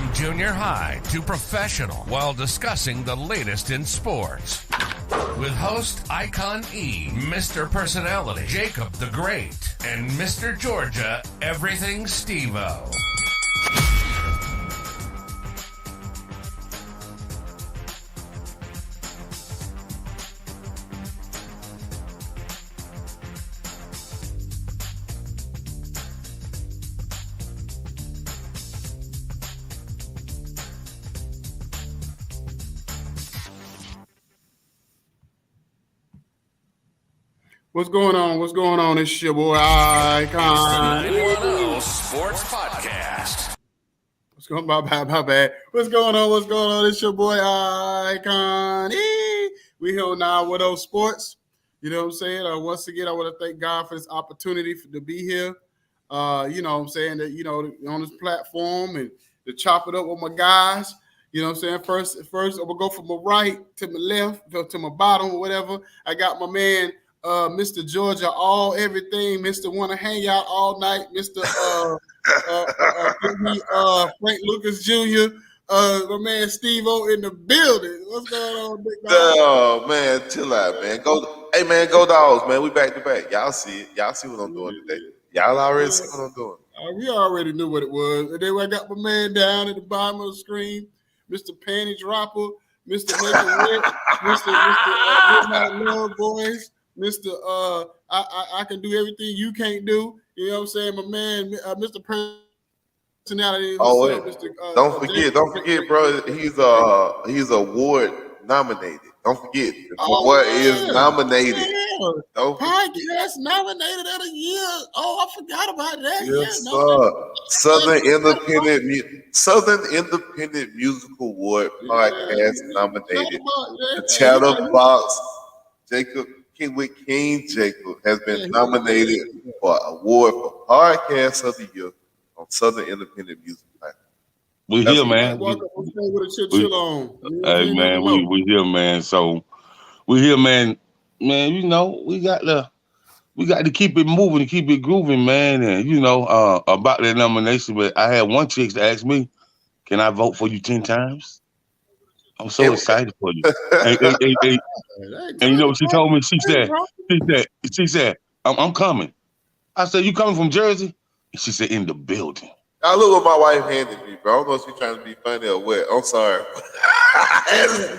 from junior high to professional while discussing the latest in sports. With host Ikon E, Mr. Personality, Jacob the Great, and Mr. Georgia, Everything Steve-O. What's going on? What's going on? It's your boy Ikon. 910 Sports Podcast. What's going on? My bad. What's going on? What's going on? It's your boy Ikon. We here on 910 Sports. You know what I'm saying? Once again, I want to thank God for this opportunity to be here. You know what I'm saying? That, you know, on this platform and to chop it up with my guys. You know what I'm saying? First, I'm going to go from my right to my left, to my bottom or whatever. I got my man, Mr. Georgia, everything, Mr. Wanna Hang Out All Night, Mr. Frank Lucas Jr., my man Steve-O in the building. What's going on, big dog? Oh man, chill out, man. Hey man, go Dogs, man. We back to back. Y'all see it. Y'all see what I'm doing today. Y'all already see what I'm doing. We already knew what it was. And then I got my man down at the bottom of the screen, Mr. Panty Dropper, Mr. Make It Rich, Mr. Midnight Love Boys. Mr. I can do everything you can't do. You know what I'm saying? My man, Mr. Personality. Oh, wait. Don't forget, bro. He's award nominated. Don't forget. What is nominated? Yeah. Podcast nominated of the year. Oh, I forgot about that. Yes, sir. Southern Independent Musical Award podcast nominated. The Chatterbox Jacob King Jacob has been nominated for an award for Podcast of the Year on Southern Independent Music Platform. We here, man. Hey, man, we here, man. So we here, man. Man, you know, we got to keep it moving, keep it grooving, man. And you know, about that nomination, but I had one chick to ask me, "Can I vote for you 10 times?" I'm so excited for you. And you know what she told me? She said, I'm coming. I said, you coming from Jersey? And she said, in the building. I look what my wife handed me, bro. I don't know if she's trying to be funny or what. I'm sorry.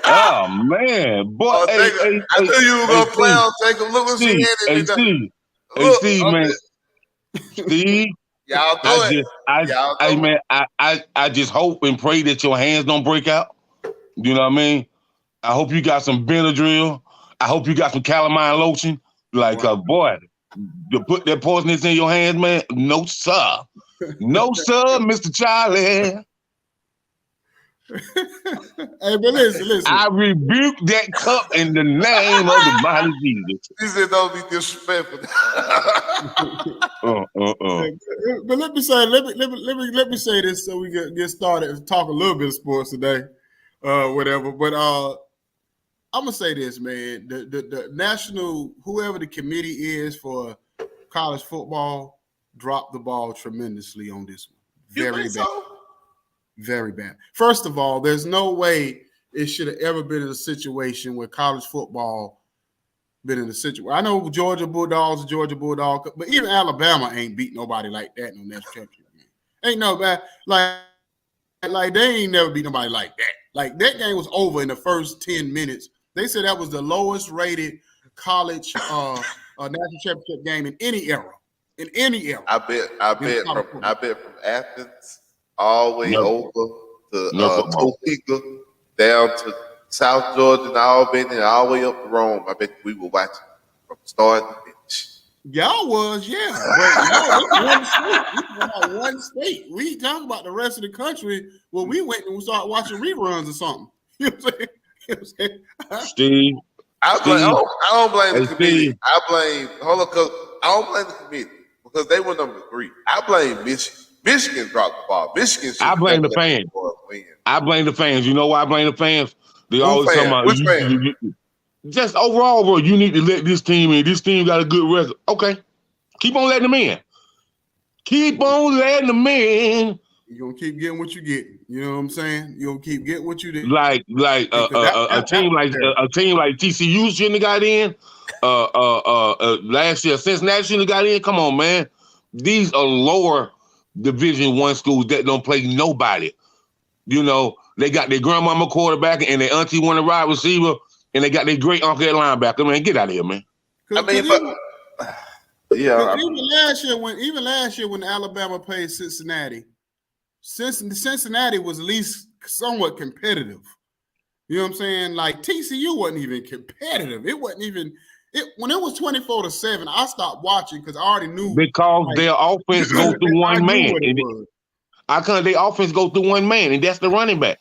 Oh, man. Boy, I knew you were going to play on Jacob. Look what she handed me. Steve, man. Steve. Y'all do it. I just hope and pray that your hands don't break out. You know what I mean? I hope you got some Benadryl. I hope you got some calamine lotion. Like, boy, to put that poisonous in your hands, man, no, sir. No, sir, Mr. Charlie. Hey, but listen. I rebuke that cup in the name of the mighty Jesus. He said, don't be disrespectful. But let me say this so we get started and talk a little bit of sports today. Whatever, but I'm gonna say this, man. The national, whoever the committee is for college football, dropped the ball tremendously on this one. Very bad. So? Very bad. First of all, there's no way it should have ever been in a situation where college football been in a situation. I know Georgia Bulldogs, but even Alabama ain't beat nobody like that in the national championship game. Ain't no bad like they ain't never beat nobody like that. Like, that game was over in the first 10 minutes. They said that was the lowest rated college national championship game in any era. In any era. I bet from Athens all the way over to Topeka, down to South Georgia and Albany, and all the way up to Rome. I bet we were watching from start to finish. Y'all was, yeah. But one state. We talking about the rest of the country. Well, we went and we started watching reruns or something. You know what I'm saying? Steve. I don't blame the committee. I don't blame the committee because they were number 3. I blame Michigan. Michigan dropped the ball. I blame the fans. I blame the fans. You know why I blame the fans? They always talking about which fan? Just overall, bro, you need to let this team in. This team got a good record. Okay. Keep on letting them in. Keep on letting them in. You're gonna keep getting what you get. You know what I'm saying? You're gonna keep getting what you did. Like a team like TCU shouldn't have got in. Last year Cincinnati shouldn't have got in. Come on, man. These are lower Division I schools that don't play nobody. You know, they got their grandmama quarterback and their auntie one of wide receiver, and they got their great uncle at linebacker. Man, get out of here, man. I mean, yeah. Even last year when Alabama played Cincinnati, Cincinnati was at least somewhat competitive. You know what I'm saying? Like TCU wasn't even competitive. It wasn't even when it was 24-7. I stopped watching because I already knew because their offense go through one man. Their offense go through one man, and that's the running back.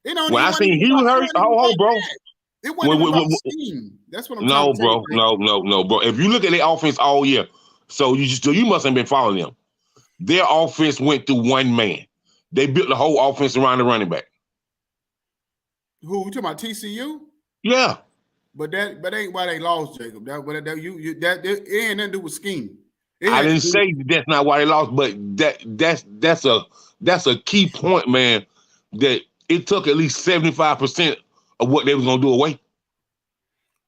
When I seen he was hurt, bro. It wasn't about scheme. That's what I'm trying to tell you. No, bro. If you look at their offense all year, so you must have been following them. Their offense went through one man. They built the whole offense around the running back. Who you talking about? TCU? Yeah. But ain't why they lost, Jacob. That it ain't nothing to do with scheme. I didn't say that's not why they lost, but that's a key point, man. That it took at least 75% of what they was gonna do away.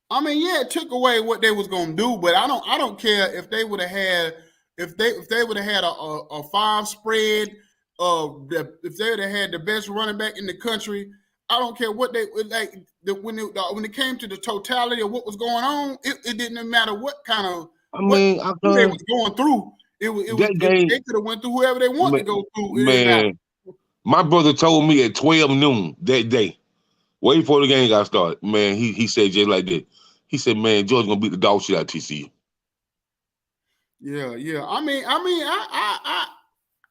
I mean, yeah, it took away what they was gonna do, but I don't care if they would have had if they would have had a 5 spread. If they would have had the best running back in the country, I don't care what they like. When it came to the totality of what was going on, it didn't matter what kind of who they was going through. They could have went through whoever they wanted to go through. Man, my brother told me at 12 noon that day, way before the game got started. Man, he said just like that. He said, "Man, Georgia gonna beat the dog shit out of TCU." Yeah. I mean,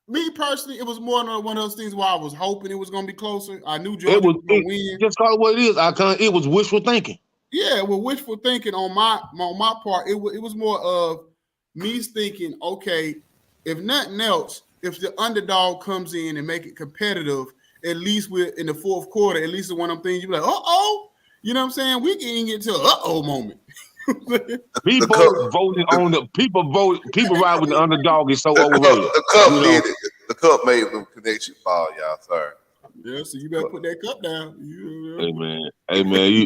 me personally, it was more than one of those things where I was hoping it was going to be closer. I knew Georgia was going to win. Just call it what it is. It was wishful thinking. Yeah, well, wishful thinking on my part. It was more of me thinking, okay, if nothing else, if the underdog comes in and make it competitive, at least we're in the fourth quarter. At least it's one of them things you be like, you know what I'm saying? We can get to an moment. People ride with the underdog is so overrated. The cup made them connection fall, y'all. Sorry. Yeah, so you better put that cup down. Hey man,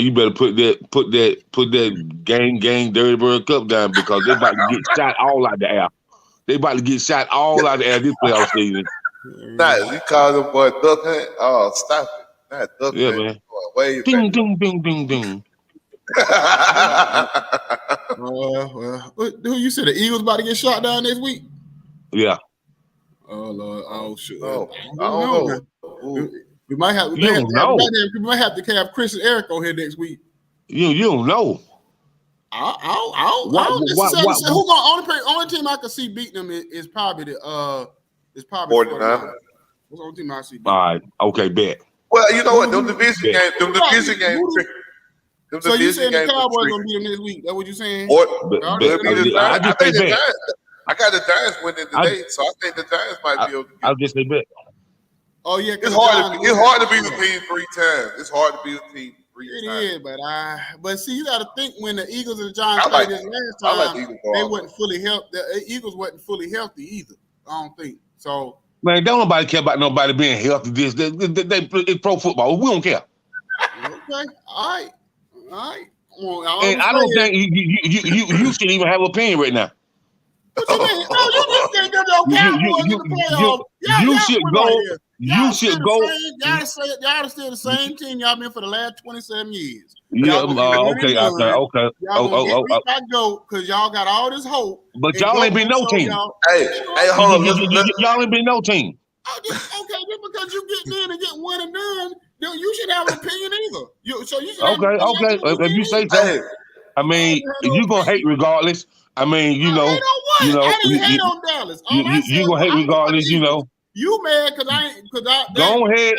you better put that gang dirty bird cup down because they about to get shot all out the air. They about to get shot all out the air this playoff season. Nah, you call them boy duck hunt? Oh, stop it. Not duck hunt. Man. Ding, ding, ding, ding, ding. Who you said the Eagles about to get shot down next week? Yeah. Oh Lord! Oh shit! I don't know. We might have. We might have to have Chris and Eric on here next week. You don't know. I don't necessarily say only team I can see beating them is probably the 49ers. That's the only team I see beating. All right. Okay. Bet. Well, you know what? Them division games. So you saying the Cowboys gonna beat them this week? That's what you saying? I got the Giants winning today, so I think the Giants might be able to get. I'll just say bet. Oh yeah, it's hard to beat the team 3 times. It's hard to beat the team 3 times. It is, but see, you got to think when the Eagles and the Giants played this last time, they wasn't fully healthy. The Eagles wasn't fully healthy either. I don't think so. Man, don't nobody care about nobody being healthy. It's pro football. We don't care. Okay, all right. Well, and I don't think you should even have an opinion right now. What you mean? No, you just can't get no Cowboys in the playoffs. You should go. You should go. Y'all still the same team y'all been for the last 27 years. Yeah. Okay. Y'all go because y'all got all this hope. But y'all ain't been no team. Hey, hold on. Y'all ain't been no team. Just because you get in and get one and done, you should have an opinion either. Okay. If you say so, I mean, you gonna hate regardless. I mean, you know. I didn't hate on Dallas. You gonna hate regardless, you know. You mad because I go ahead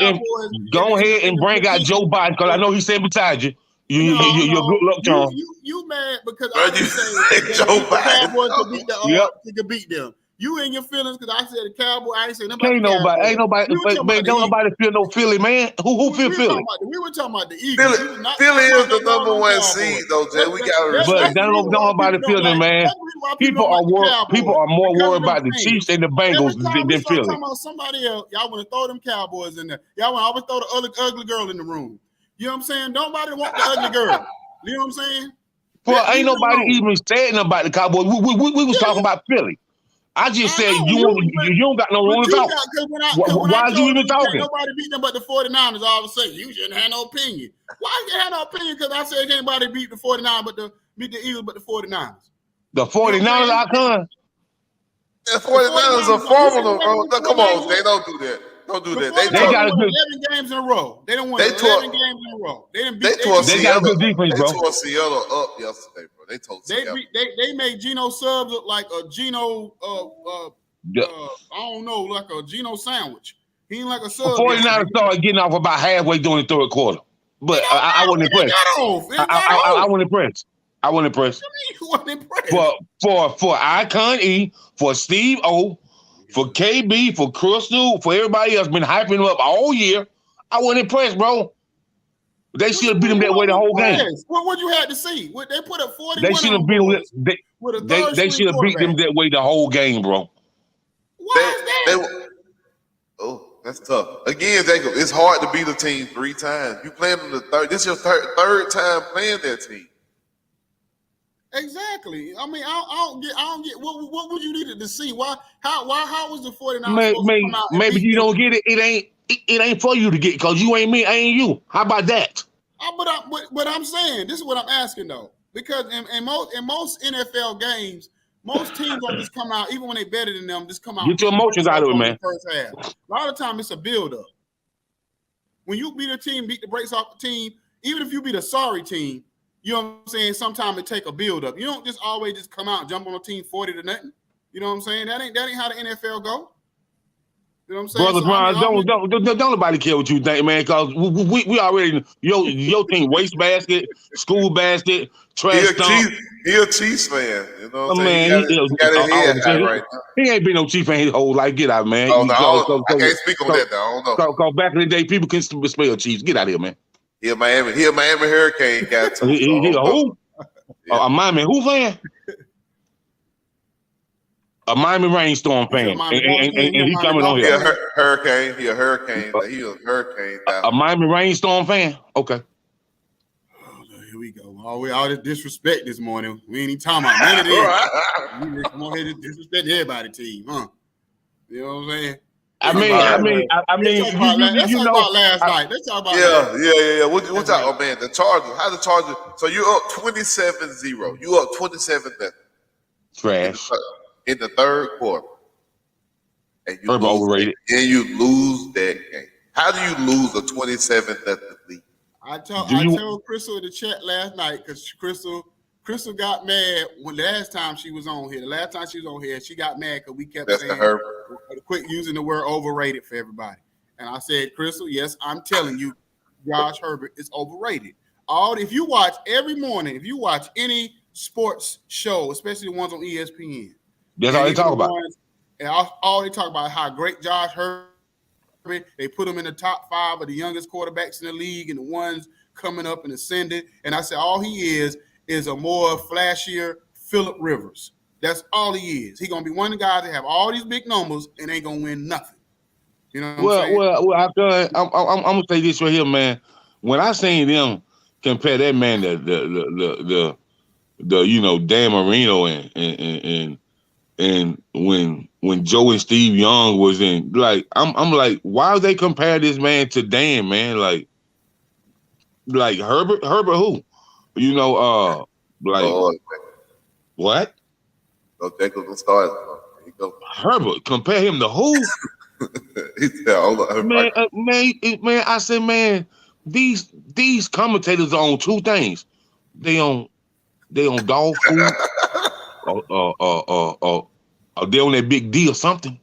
and bring out Joe Biden because I know he's sitting beside you. You're good luck, John. You mad because I didn't say Joe Biden Cowboys could beat them. You in your feelings because I said the Cowboy. I ain't saying nobody. Ain't nobody, man. Don't nobody feel no Philly, man. Who feel Philly? We were talking about the Eagles. Philly is the number one seed, though, Jay. We got to respect. But don't nobody feeling, man. People are more worried about the Chiefs and the Bengals than Philly. Talking about somebody else, y'all want to throw them Cowboys in there. Y'all want to always throw the ugly girl in the room. You know what I'm saying? Nobody want the ugly girl. You know what I'm saying? Well, ain't nobody even saying about the Cowboys. We was talking about Philly. I just said you don't got no room to talk. Why are you even talking? Nobody beat them but the 49ers all of a sudden. You shouldn't have no opinion. Why you have no opinion? Because I said anybody beat the 49ers but beat the Eagles but the 49ers. The 49ers are coming. The 49ers are formidable, bro. Come on, they don't do that. Don't do that. They got 11 games in a row. They don't win 11 games in a row. They got a good defense, bro. They tore Seattle up yesterday, bro. They told Seattle. They made Geno subs look like a Geno I don't know, like a Geno sandwich. He ain't like a sub. The 49ers started getting off about halfway during the third quarter. But I wasn't impressed. I wasn't impressed. I wasn't impressed. You wasn't impressed. For Ikon E, for Steve O, for KB, for Crystal, for everybody else been hyping him up all year. I wasn't impressed, bro. They should have beat him that way the whole game. What would you have to see? They put up 41. They should have beat him. They should have beat them that way the whole game, bro. Why is that? That's tough. Again, Jacob, it's hard to beat a team 3 times. You playing them the third. This is your third time playing that team. Exactly. I mean, I don't get what would you need to see? How was the 49ers? Maybe you don't get it. It ain't for you to get because you ain't me, I ain't you. How about that? But I'm saying this is what I'm asking though, because in most NFL games, most teams don't just come out, even when they better than them, just come out. Get your emotions out of it, man. First half. A lot of time it's a build-up. When you beat a team, beat the brakes off the team, even if you beat a sorry team. You know what I'm saying? Sometimes it take a build up. You don't just always just come out and jump on a team 40-0. You know what I'm saying? That ain't how the NFL go. You know what I'm saying? Brother Brian, don't nobody care what you think, man, because we already your team wastebasket, school basket, trash dump. He a Chiefs fan. You know what I'm saying? Man, he ain't been no Chiefs fan his whole life. Get out, man. I can't speak on that. I don't know. Because back in the day, people couldn't spell Chiefs. Get out of here, man. He a Miami Hurricane guy too. He a who? A Miami who fan? A Miami Rainstorm fan. And he coming on here. He a Hurricane. He a Hurricane. He a Hurricane. A Miami Rainstorm fan? Okay. Here we go. All this disrespect this morning. We ain't even talking about none of this. We just come on here to disrespect everybody team, huh? You know what I'm saying? I mean, you know, about last night. Let's talk about yeah. What y'all? Oh man, the Chargers. How the Chargers? So you're up 27-0. You up 27-0. Trash in the third quarter, and you overrated. And you lose that game. How do you lose a 27-0 lead? I told Crystal in the chat last night because Crystal got mad when last time she was on here. The last time she was on here, she got mad because we kept saying quit using the word overrated for everybody. And I said, Crystal, yes, I'm telling you, Josh Herbert is overrated. If you watch every morning, if you watch any sports show, especially the ones on ESPN, that's all they talk about. And all they talk about how great Josh Herbert. They put him in the top 5 of the youngest quarterbacks in the league and the ones coming up and ascending. And I said, all he is a more flashier Phillip Rivers. That's all he is. He's gonna be one of the guys that have all these big numbers and ain't gonna win nothing. You know what I'm saying? I'm gonna say this right here, man. When I seen them compare that man the Dan Marino and when Joe and Steve Young was in, like I'm like, why would they compare this man to Dan, man? Like Herbert who? You know, what? So Jacob will start. There you go. Herbert, compare him to who? Man, I said, man, these commentators are on 2 things. They on dog food, or they on that big deal or something.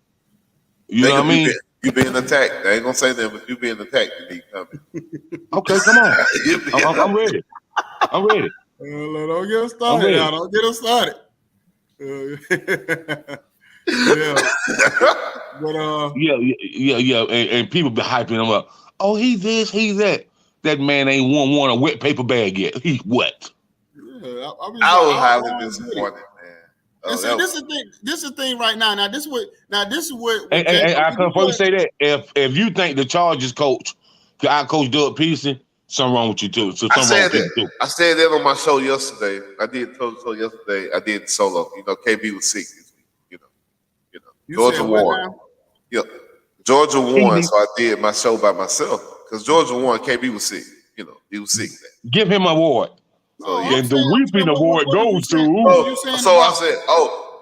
You know what I mean? You being attacked. I ain't gonna say that, but you being attacked. You need coming. Okay, come on. I'm ready. Don't get us started. Y'all. Don't get us started. Yeah. But and people be hyping him up. Oh, he's this, he's that. That man ain't won a wet paper bag yet. He's what? Yeah, I was highly disappointed, man. And see, this is the thing. This is the thing right now. Now this is what. Hey, I come before you say that. If you think the Chargers coach could outcoach Doug Peterson, something wrong with you too. So I said that on my show yesterday. I did so yesterday. I did solo. You know, KB was sick this week. You know, Georgia won. Yep, Georgia won. So I did my show by myself because Georgia won. KB was sick. You know, he was sick. Give him an award. So, and the weeping award goes to. I said,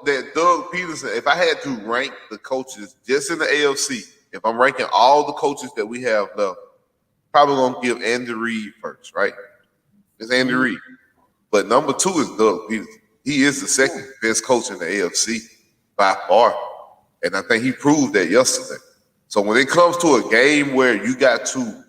that Doug Peterson. If I had to rank the coaches just in the AFC, if I'm ranking all the coaches that we have left, probably gonna give Andy Reid first, right? It's Andy Reid, but number 2 is Doug Peterson. He is the second best coach in the AFC by far, and I think he proved that yesterday. So when it comes to a game where you got to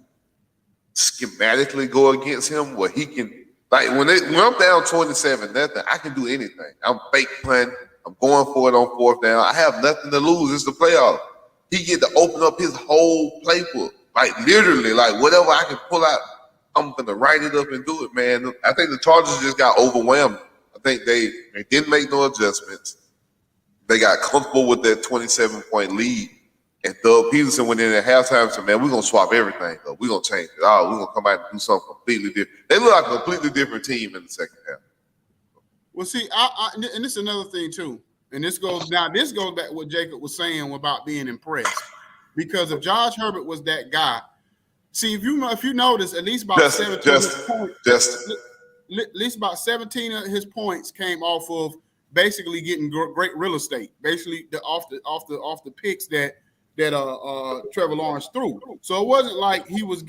schematically go against him, where he can. Like when I'm down 27-0, I can do anything. I'm fake punting. I'm going for it on 4th down. I have nothing to lose. It's the playoff. He get to open up his whole playbook. Like literally, like whatever I can pull out, I'm gonna write it up and do it, man. I think the Chargers just got overwhelmed. I think they didn't make no adjustments. They got comfortable with that 27-point lead. And Doug Peterson went in at halftime and said, man, we're going to swap everything, though. We're going to change it all. We're going to come out and do something completely different. They look like a completely different team in the second half. Well, see, and this is another thing, too. And this goes back to what Jacob was saying about being impressed. Because if Josh Herbert was that guy, see, if you notice, at least about 17 of his points came off of basically getting great real estate, basically off the picks that Trevor Lawrence threw. So it wasn't like he was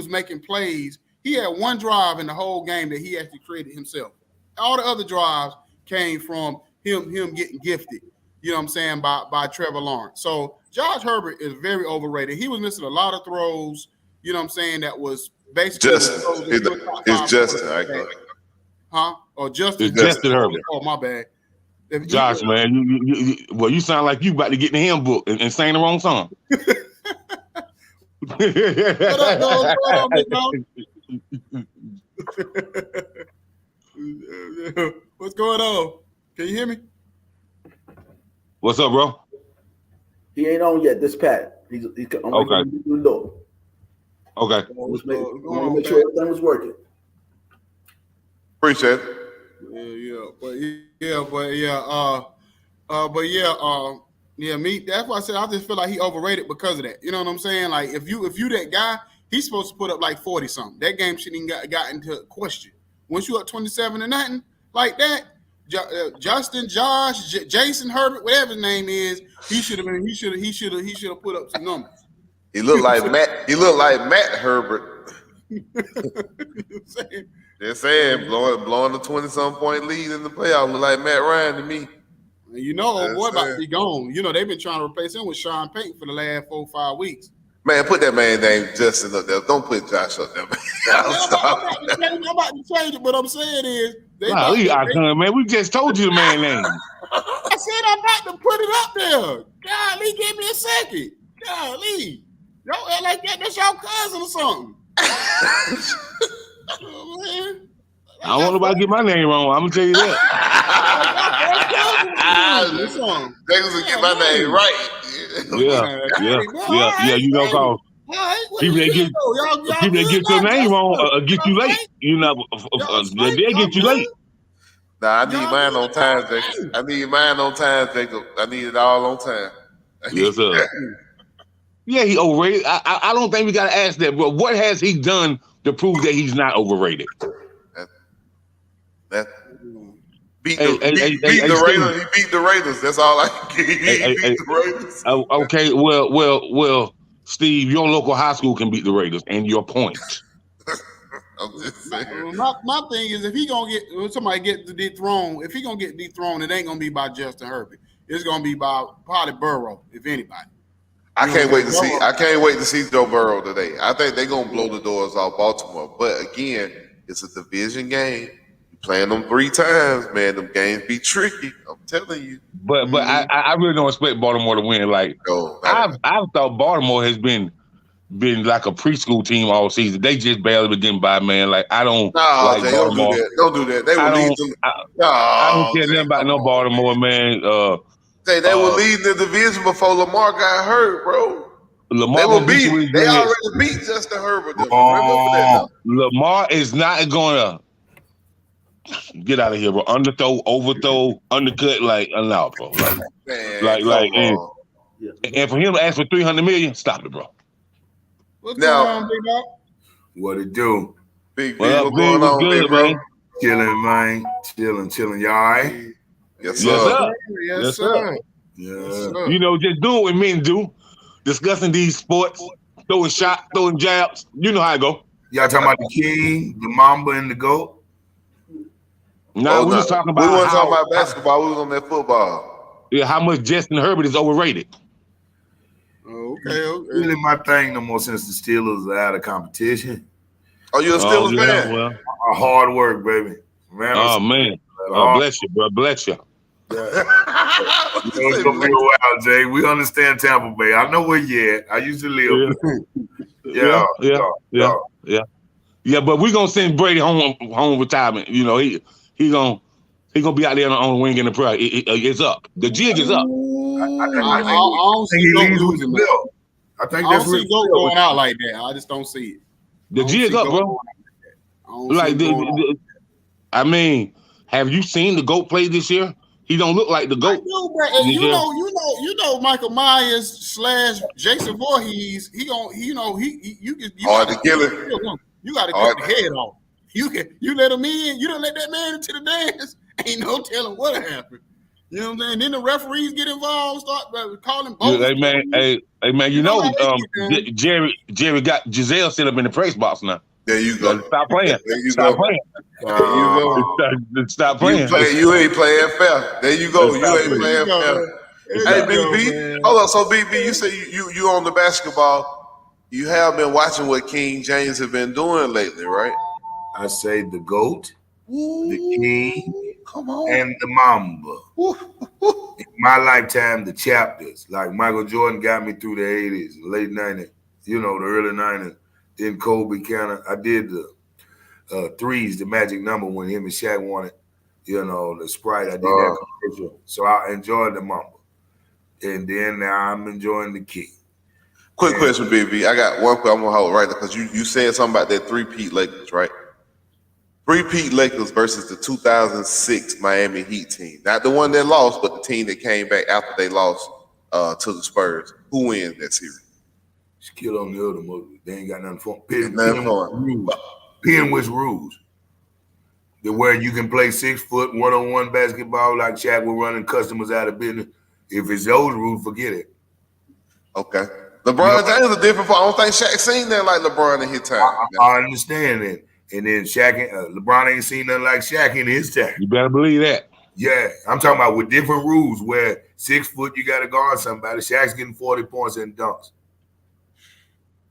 making plays. He had one drive in the whole game that he actually created himself. All the other drives came from him getting gifted, you know what I'm saying, by Trevor Lawrence. So Josh Herbert is very overrated. He was missing a lot of throws, you know what I'm saying, that was basically Justin. Huh? Or Justin Herbert. Oh, my bad. Josh, man, you sound like you about to get in the hymn book and sing the wrong song. What's going on? Can you hear me? What's up, bro? He ain't on yet. This Pat. He's okay. The door. Okay. Let's make sure everything was working. Appreciate it. Me. That's why I said I just feel like he overrated because of that. You know what I'm saying? Like if you that guy, he's supposed to put up like 40 something. That game shouldn't even got into question. Once you up 27-0 like that, Justin, Josh, Jason Herbert, whatever his name is, he should have put up some numbers. He looked like Matt. He looked like Matt Herbert. They're saying blowing the 20-some point lead in the playoffs look like Matt Ryan to me. You know, boy about to be gone. You know, they've been trying to replace him with Sean Payton for the last 4 or 5 weeks. Man, put that man name Justin up there. Don't put Josh up there, man. I'm about to change it, but I'm saying is man. We just told you the man name. I said I'm about to put it up there. Golly, give me a second. Golly. Y'all act like that's y'all cousin or something. Oh, man. I don't want nobody to get my name wrong. I'm gonna tell you that. Niggas will get my name right. Yeah. You know, cause people that get your name wrong get you late. You know, they get you late. Nah, I need mine on time, Jacob. I need it all on time. Yes, sir. Yeah, he overrated. I don't think we gotta ask that, but what has he done to prove that he's not overrated? Beat the Raiders. He beat the Raiders. That's all I can get. He beat the Raiders. Okay, well, Steve, your local high school can beat the Raiders, and your point. I'm just saying. My thing is, if he gonna get somebody get dethroned, if he gonna get dethroned, it ain't gonna be by Justin Herbert. It's gonna be by probably Burrow, if anybody. I can't wait to see Joe Burrow today. I think they're gonna blow the doors off Baltimore. But again, it's a division game. You playing them 3 times, man, them games be tricky. I'm telling you. But I really don't expect Baltimore to win. Like I've thought Baltimore has been like a preschool team all season. They just barely been getting by, man. Like I don't like Jay, Baltimore. Don't do that. They will lead them. I don't care nothing about no Baltimore, man. They were leading the division before Lamar got hurt, bro. Lamar they already beat Justin Herbert. Remember that. Lamar is not gonna get out of here, bro. Underthrow, overthrow, undercut, like no, bro. And for him to ask for $300 million, stop it, bro. What's going on, Big Dog? What it do? Big what's going on, good, big bro? Man? Chilling, man. Chilling. Y'all all right? Yes, sir. Yes, sir. Yeah. You know, just do what men do. Discussing these sports, throwing shots, throwing jabs. You know how it go. Y'all talking about the king, the mamba, and the goat? No, we was talking about. We weren't talking about basketball. We was on that football. Yeah, how much Justin Herbert is overrated. Okay. Really, my thing no more since the Steelers are out of competition. Oh, you a Steelers fan? Well. Hard work, baby. Man. Bless you, bro. Bless you. It's gonna be a while, Jay. We understand Tampa Bay. I know where you at. I used to live. Yeah, but we're gonna send Brady home retirement. You know, he gonna be out there on the wing in the prayer. It's up. The jig is up. I don't see Goat losing that. I think I don't see Goat going out like that. I just don't see it. The jig up, bro. Like I mean, have you seen the GOAT play this year? He don't look like the GOAT. You know Michael Myers / Jason Voorhees. You got to kill him. You got to cut the head off. You let him in. You don't let that man into the dance. Ain't no telling what happened. You know what I'm saying? Then the referees get involved, start calling both. Hey man, you know, Jerry got Giselle set up in the press box now. There you go. Stop playing. Stop playing. Stop playing. You ain't playing fair. There you go. You ain't playing fair. Hey, BB. Hold on. So, BB, you say you on the basketball. You have been watching what King James have been doing lately, right? I say the GOAT, the king, come on, and the mamba. In my lifetime, the chapters. Like Michael Jordan got me through the 80s, late 90s, the early 90s. Then Kobe I did the threes, the magic number when him and Shaq won it, the Sprite. I did that commercial. So I enjoyed the mamba. And then now I'm enjoying the king. Quick question, BB. I got one question I'm going to hold right there because you said something about that three-peat Lakers, right? Three-peat Lakers versus the 2006 Miami Heat team. Not the one that lost, but the team that came back after they lost to the Spurs. Who wins that series? Skill on the other mother. They ain't got nothing for them. Pin which rules. Where you can play 6 foot one-on-one basketball like Shaq was running customers out of business. If it's those rules, forget it. Okay. LeBron James is different. I don't think Shaq seen that like LeBron in his time. I understand that. And then Shaq, LeBron ain't seen nothing like Shaq in his time. You better believe that. Yeah, I'm talking about with different rules where 6 foot you got to guard somebody. Shaq's getting 40 points and dunks.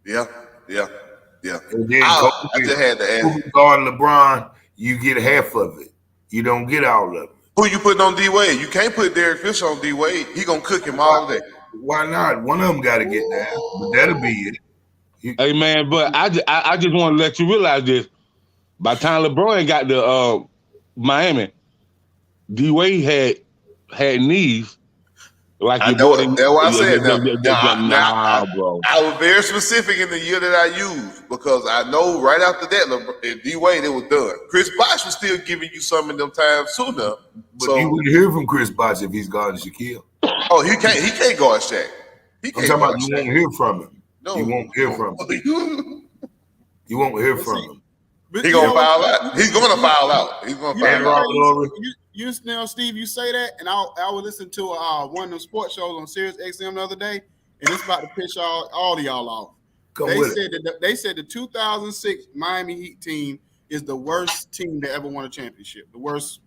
Yeah. And then I just had to ask. Guarding LeBron, you get half of it. You don't get all of it. Who you putting on D-Wade? You can't put Derek Fisher on D-Wade. He gonna cook him all day. Why not? One of them got to get down. But that'll be it. Hey man, but I just want to let you realize this. By the time LeBron got to Miami, D-Wade had knees. Like I know it. That's why I said bro. I was very specific in the year that I used because I know right after that, D-Wade, it was done. Chris Bosh was still giving you some of them times too now. But you wouldn't hear from Chris Bosh if he's guarding Shaquille. Oh, he can't guard Shaq. I'm talking about you won't hear from him. No, you won't hear from him. You won't hear from him. He's gonna foul out. He's gonna foul out. He's gonna foul out. You know, Steve, you say that, and I was listening to one of them sports shows on Sirius XM the other day, and it's about to piss all of y'all off. They said the 2006 Miami Heat team is the worst team that ever won a championship. The worst,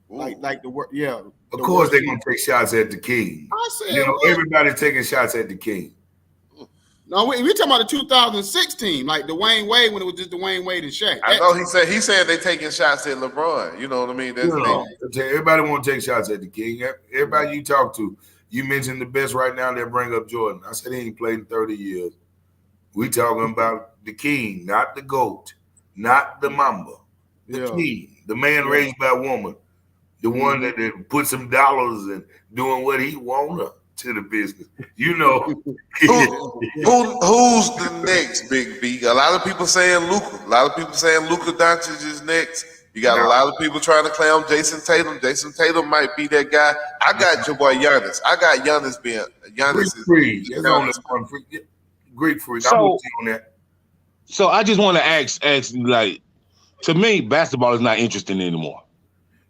like the worst. Yeah. Of course, they're gonna take shots at the king. I said, everybody's taking shots at the king. No, we talking about the 2016, like Dwayne Wade when it was just Dwayne Wade and Shaq. I know he said they taking shots at LeBron. You know what I mean? Everybody want to take shots at the King. Everybody you talk to, you mentioned the best right now. They bring up Jordan. I said he ain't played in 30 years. We talking about the King, not the GOAT, not the Mamba. The King, the man raised by a woman, the one that put some dollars and doing what he wanted to the business. You know, who's the next Big B? A lot of people saying Luka. A lot of people saying Luka Doncic is next. You got a lot of people trying to clown Jason Tatum. Jason Tatum might be that guy. I got your boy Giannis. I got Giannis being Giannis. Greek freak. So, I'm with you on that. So I just want to ask, like, to me, basketball is not interesting anymore.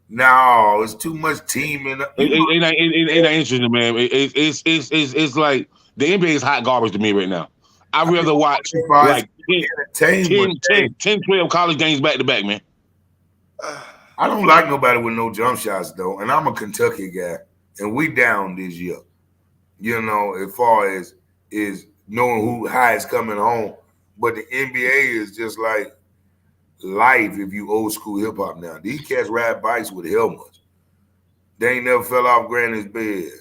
No, it's too much teaming. It ain't interesting, man. It's like the NBA is hot garbage to me right now. I'd rather watch like 10, 12 college games back to back, man. I don't like nobody with no jump shots, though. And I'm a Kentucky guy, and we down this year. You know, as far as is knowing who high is coming home. But the NBA is just like life if you old school hip hop now. These cats ride bikes with helmets. They ain't never fell off granny's bed.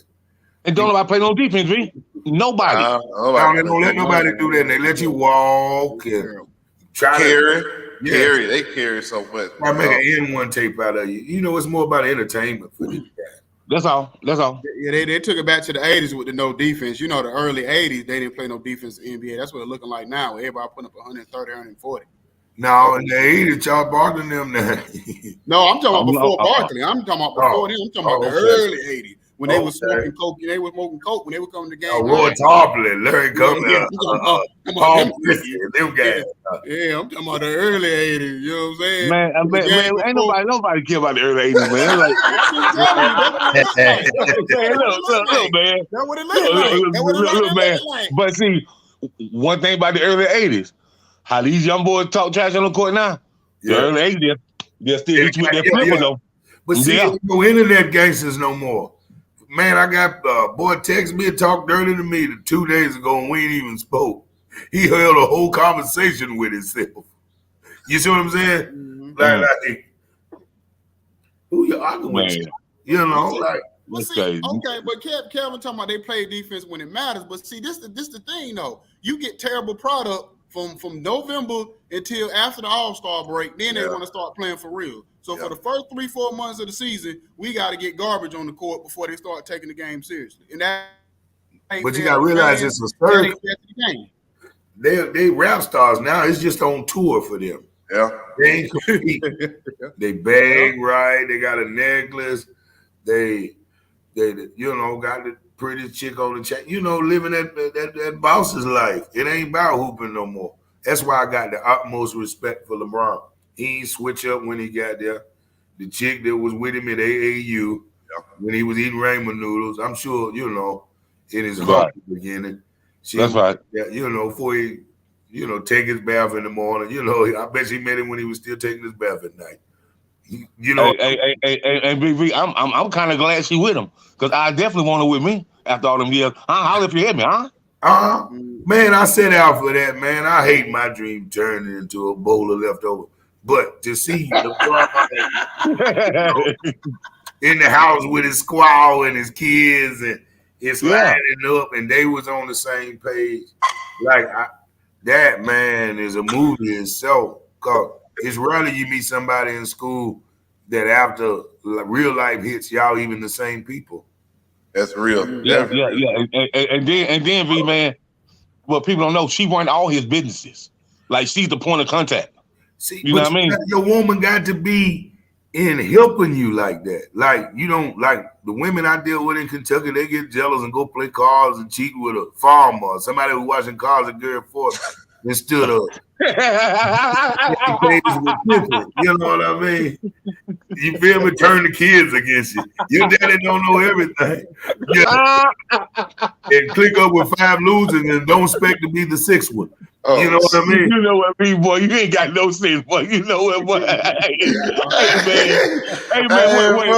And don't nobody play no defense, V. Nobody. They don't let nobody do that. They let you walk and try carry. They carry so much. I make an N1 tape out of you. You know, it's more about entertainment for these guys. That's all. Yeah, they took it back to the 80s with the no defense. You know, the early 80s, they didn't play no defense in the NBA. That's what it's looking like now. Everybody putting up 130, 140. No, in the 80s, Charles Barkley them now. No, I'm talking about before Barkley. I'm talking about before them. I'm talking about the early 80s when they were smoking coke. They were smoking coke when they were coming to game. Roy Tarpley, Larry Cumberland, Paul Christie, them guys. Yeah, I'm talking about the early 80s. You know what I'm saying? Man, ain't nobody care about the early 80s, man. Like, look, man. That's what it looks like. Man. But see, one thing about the early 80s, how these young boys talk trash on the court now, the early 80s, they're still hit you with their flipper, though. But see, no internet gangsters no more. Man, I got boy text me and talked dirty to me 2 days ago and we ain't even spoke. He held a whole conversation with himself. You see what I'm saying? Mm-hmm. Like, who you arguing with? You know, like. Well, see, okay, but Kevin talking about they play defense when it matters. But see, this the thing though. You get terrible product from November until after the All-Star break. Then they want to start playing for real. So for the first 3-4 months of the season, we got to get garbage on the court before they start taking the game seriously. And that. But you got to realize it's a circle. They rap stars now. It's just on tour for them. Yeah, they ain't competing. They bang right. They got a necklace. They got the prettiest chick on the chain. Living that boss's life. It ain't about hooping no more. That's why I got the utmost respect for LeBron. He ain't switch up when he got there. The chick that was with him at AAU when he was eating ramen noodles, I'm sure, in his heart beginning. That's right. Yeah, before he, take his bath in the morning. I bet she met him when he was still taking his bath at night. Hey, Big V, I'm kind of glad she with him because I definitely want her with me after all them years. Holler if you hear me, huh? Man, I set out for that, man. I hate my dream turning into a bowl of leftovers. But to see LeBron in the house with his squaw and his kids and it's lining up and they was on the same page, that, man, is a movie itself. Cause it's rarely you meet somebody in school that after real life hits, y'all even the same people. That's real. Yeah. And then V, man, what people don't know, she run all his businesses. Like she's the point of contact. See, you know what I mean? Your woman got to be in helping you like that. Like, you don't like the women I deal with in Kentucky, they get jealous and go play cards and cheat with a farmer or somebody who's watching cars at Gary Ford instead of you know what I mean? You feel me? Turn the kids against you. Your daddy don't know everything. And click up with 5 losers and don't expect to be the 6th one. Oh, you know what I mean? You know what I mean, boy. You ain't got no sense, boy. You know what, boy. Hey, man, wait.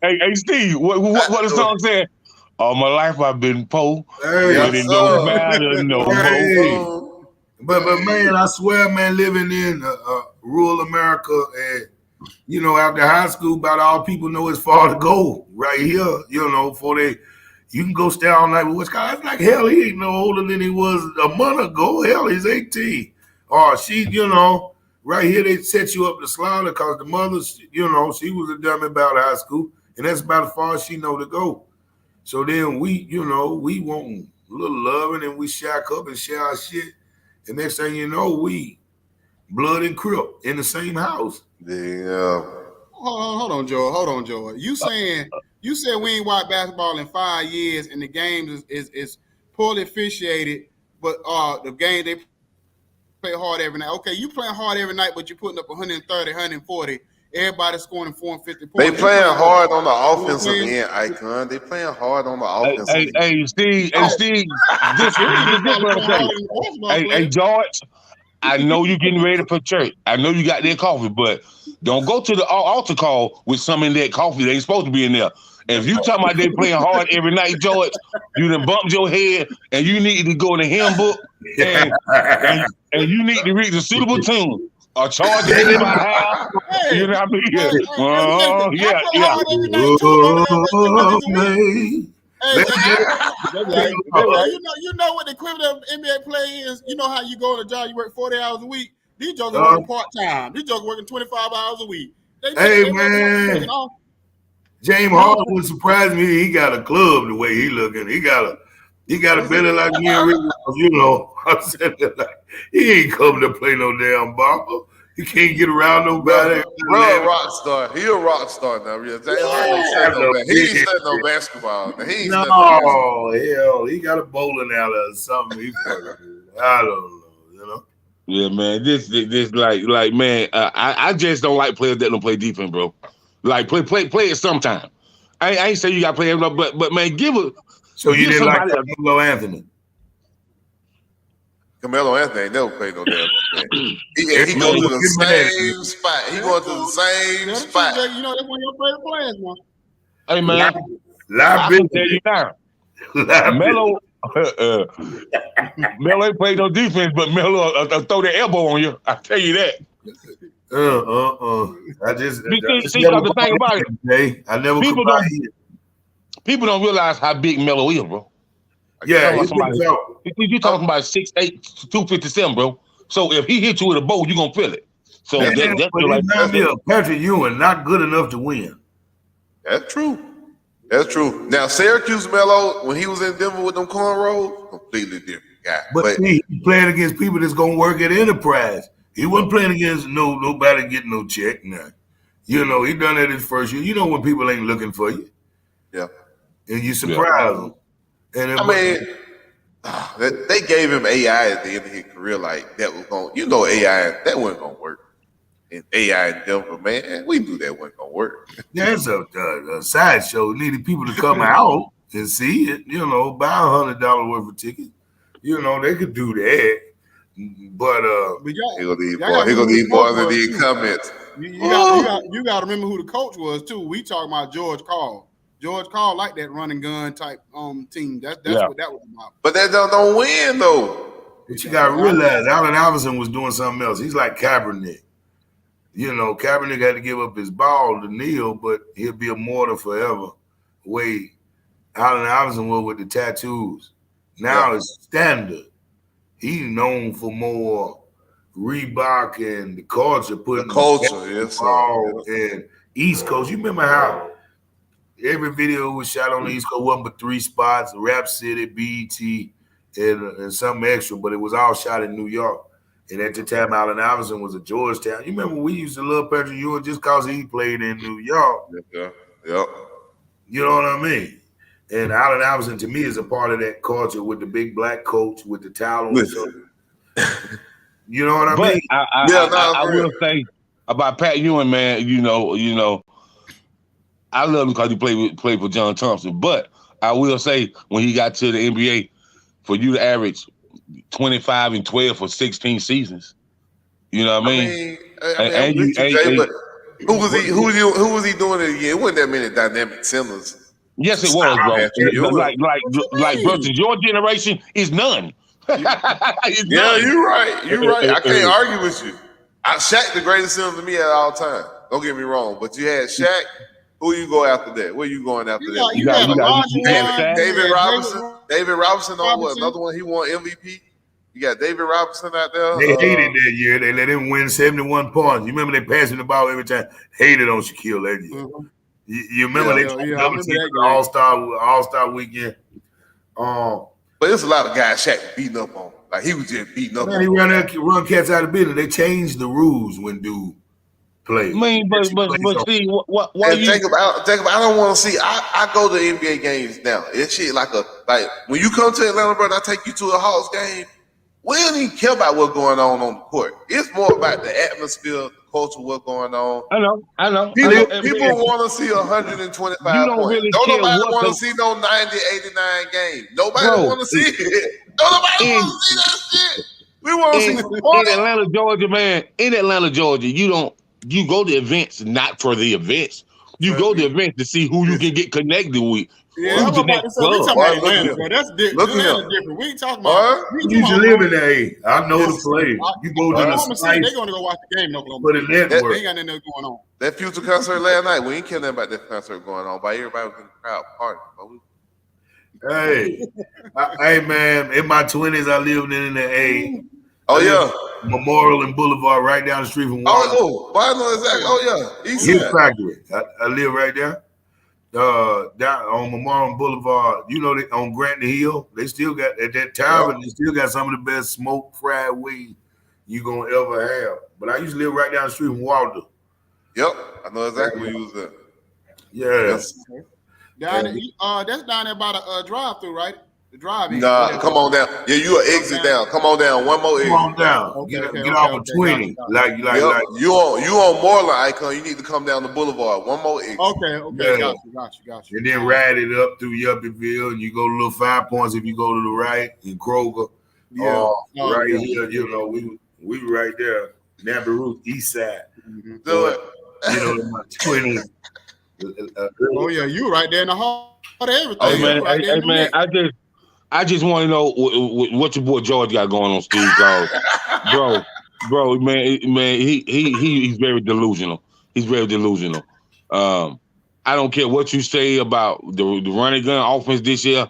Hey, Steve, what the song said? All my life I've been poor, Hey, but it don't matter no more. But man, I swear, man, living in rural America, and you know, after high school, about all people know is far to go right here. You know, you can go stay all night with Wisconsin. It's like hell, he ain't no older than he was a month ago. Hell, he's 18. Or she, you know, right here they set you up to slaughter because the mother, you know, she was a dummy about high school, and that's about as far as she know to go. So then we, you know, we want a little loving and we shack up and share our shit. And next thing you know, we blood and crip in the same house. Yeah. Hold on, Joe. Hold on, Joe. You said we ain't watched basketball in 5 years and the games is poorly officiated, but the game they play hard every night. Okay, you playing hard every night, but you're putting up 130, 140. Everybody's scoring 450 points. They playing hard on the offensive end, Ikon. They playing hard on the offensive end. Hey, Steve, this is what I'm saying. Hey, George, I know you getting ready for church. I know you got that coffee, but don't go to the altar call with some in that coffee. They ain't supposed to be in there. And if you talking about they playing hard every night, George, you done bumped your head, and you need to go in the hymn book, and you need to read the suitable tune. Or charge it by half. You know what I mean? Yeah. You know what the equivalent of NBA play is? You know how you go to a job, you work 40 hours a week? These jokers are working part-time. These jokers working 25 hours a week. Man. James Harden would surprise me. He got a club the way he looking. He got a belly like me and Rick, you know. I'm saying like he ain't coming to play no damn ball. He can't get around nobody. Bro, a rock star. He a rock star now. Yeah, he ain't studying no basketball. Hell, he got a bowling alley or something. I don't know, you know. Yeah, man. This like man. I just don't like players that don't play defense, bro. Like play it sometime. I ain't say you got to play every, but man, give it. So you didn't like Carmelo Anthony? Carmelo Anthony ain't never played no damn defense. He go to the same spot. He going to the same spot. You know, that's one of your favorite players, man. Hey, man. I can tell you now. Melo ain't played no defense, but Melo throw the elbow on you. I tell you that. I just see the thing about it. I never people don't realize how big Melo is, bro. Yeah, you talking about 6'8", 257, bro. So if he hits you with a bow, you gonna feel it. So that's like Patrick Ewing, not good enough to win. That's true. That's true. Now Syracuse Melo, when he was in Denver with them cornrows, completely different guy. But he's playing against people that's gonna work at Enterprise. He wasn't playing against nobody getting no check now. You know, he done that his first year. You know when people ain't looking for you. Yeah. And you surprise them. And I mean, they gave him AI at the end of his career, like that was going. You know, AI that wasn't gonna work. And AI in Denver, man, we knew that wasn't gonna work. There's a sideshow. Needed people to come out and see it. You know, buy $100 worth of tickets. You know, they could do that. But he gonna need more than these comments. You got to remember who the coach was too. We talking about George Karl. George Karl like that running gun type team. That's what that was about. But that don't win though. But you got to realize Allen Iverson was doing something else. He's like Kaepernick. You know, Kaepernick had to give up his ball to kneel, but he'll be a martyr forever. Way Allen Iverson was with the tattoos. Now it's standard. He's known for more Reebok and the culture, putting the culture, and East Coast. You remember how every video was shot on the East Coast, wasn't but 3 spots: Rap City, BET, and something extra, but it was all shot in New York. And at the time, Allen Iverson was at Georgetown. You remember we used to love Patrick Ewing just because he played in New York. Yeah. You know what I mean? And Allen Iverson, to me, is a part of that culture with the big black coach with the towel on his shoulder. You know what I mean? I will say about Pat Ewing, man. You know, I love him because he played for John Thompson. But I will say when he got to the NBA, for you to average 25 and 12 for 16 seasons, you know what I mean? Who was he doing it again? It wasn't that many dynamic centers Yes, it was, bro. Like versus your generation is none. It's Yeah, none. you're right. You're right. I can't argue with you. Shaq the greatest center to me at all time. Don't get me wrong, but you had Shaq. Who you go after that? Where you going after that? You got David Robinson. David Robinson on what? Another one. He won MVP. You got David Robinson out there. They hated that year. They let him win 71 points. You remember they passing the ball every time. Hated on Shaquille that year. Mm-hmm. You remember they double team All-Star weekend. But there's a lot of guys Shaq beating up on. Like he was just beating up. Man, he run cats out of business. They changed the rules when dude played. I mean, but see, why you think about? I don't want to see. I go to NBA games now. It's shit like when you come to Atlanta, brother. I take you to a Hawks game. We don't even care about what's going on the court. It's more about the atmosphere, the culture, what's going on. I know. People want to see 125 points. Really don't nobody want to see no 90, 89 game. Nobody want to see it. Don't nobody want to see that shit. We want to see in Atlanta, Georgia, man. In Atlanta, Georgia, you go to events not for the events. You go to events to see who you can get connected with. Yeah, I'm about to say, we talking about Atlanta, bro. That's different. We ain't talking about. You used to live in there. I know the play. You go to the site. They're going to go watch the game. But it network. They ain't got nothing going on. That Future concert last night, we ain't caring about that concert going on. But everybody was in the crowd partying. Hey, man. In my 20s, I lived in the A. Oh yeah, Memorial and Boulevard, right down the street from. Oh, I know exactly. Oh yeah, East Factory. I live right there. Down on Memorial Boulevard, you know, on Grant Hill, they still got at that tavern. They still got some of the best smoked fried weed you gonna ever have. But I used to live right down the street from Waldo. Yep, I know exactly where you was at. Yes. That's down there by the drive-through, right? The drive-in. Nah, come on down. Yeah, you are exit down. Come on down. One more exit. Come on down. Get off of 20. Like you on Moreland, Icon. You need to come down the boulevard. One more exit. Okay. Got you. And then ride it up through Yuppieeville, and you go to Little 5 Points if you go to the right in Kroger. Right here, you know, we right there. Nappy Roots, East Side. Mm-hmm. Do it. You know, 20. You right there in the heart of everything. Hey man, I just want to know what your boy George got going on, Steve. Bro, man, he's very delusional. He's very delusional. I don't care what you say about the running gun offense this year,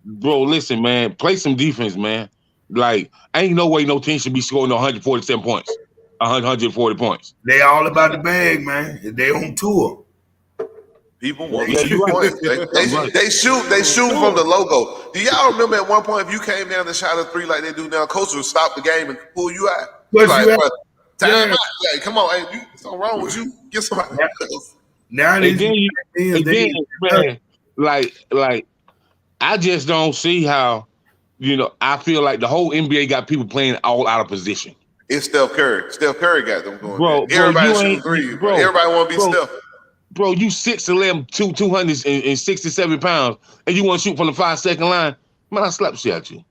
bro. Listen, man, play some defense, man. Like, ain't no way no team should be scoring 147 points, 140 points. They all about the bag, man. They on tour. People want to shoot points. They shoot from the logo. Do y'all remember at one point if you came down and shot a three like they do now, coach would stop the game and pull you out? Time out. Like, come on, hey, something wrong with you? Get somebody else. Now man, like I just don't see how, you know, I feel like the whole NBA got people playing all out of position. It's Steph Curry. Steph Curry got them going. Bro, everybody shooting threes. Bro, everybody want to be Steph. Bro, you 6'11", 267 pounds, and you want to shoot from the 5-second line? Man, I slap shit at you.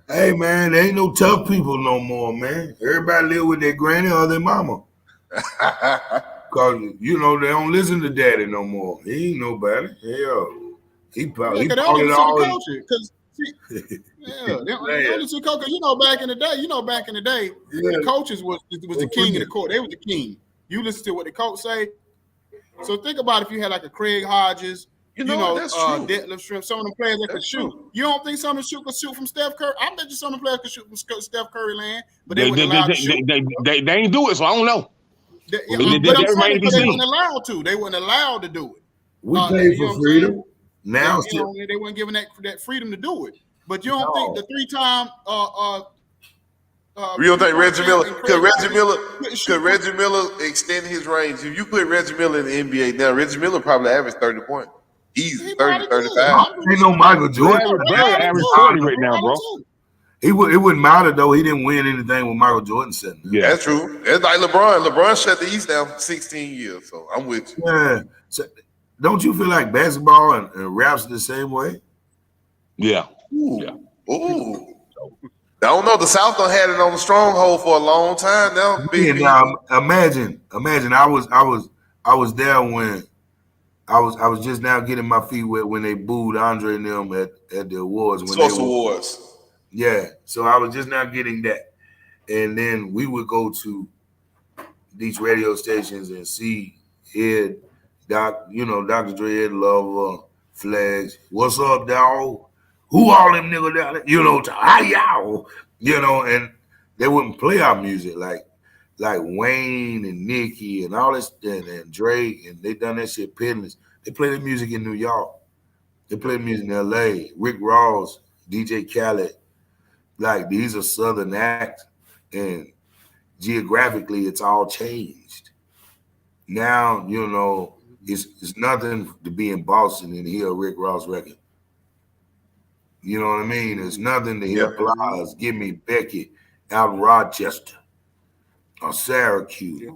Hey, man, there ain't no tough people no more, man. Everybody live with their granny or their mama. Because, you know, they don't listen to daddy no more. He ain't nobody. Hell, he probably they only listen to coaches. They only listen to coaches. You know, back in the day, the coaches was the king of the court. They was the king. You listen to what the coach say. So think about if you had like a Craig Hodges, Detlef Shrimp, some of them players that could shoot. You don't think some of them could shoot from Steph Curry? I bet you some of the players could shoot from Steph Curry land, but they weren't allowed to shoot. They ain't do it, so I don't know. But I'm saying they weren't allowed to. They weren't allowed to do it. We pay for freedom. Now they weren't given that freedom to do it. But you don't think the three-time you don't think Reggie Miller could Reggie Miller extend his range? If you put Reggie Miller in the NBA now, Reggie Miller probably averaged 30 points. Easy, 30, 35. Ain't no Michael Jordan. Average 40 right now, bro. It wouldn't matter though. He didn't win anything with Michael Jordan sitting there. Yeah, that's true. It's like LeBron. LeBron shut the East down for 16 years, so I'm with you. Yeah. So, don't you feel like basketball and raps the same way? Yeah. Ooh. I don't know. The South done had it on the stronghold for a long time now. Now imagine. I was there when I was just now getting my feet wet when they booed Andre and them at the awards. When Source Awards. Yeah. So I was just now getting that. And then we would go to these radio stations and see Ed, Dr. Dre, Ed Lover, Flags. What's up, dawg? Who all them niggas down there? How y'all? And they wouldn't play our music like Wayne and Nicki and all this and Drake, and they done that shit piddless. They play the music in New York. They play music in LA. Rick Ross, DJ Khaled. Like, these are Southern acts, and geographically it's all changed. Now, it's nothing to be in Boston and hear a Rick Ross record. You know what I mean? It's nothing to hear Plies, Give Me Becky out in Rochester or Syracuse.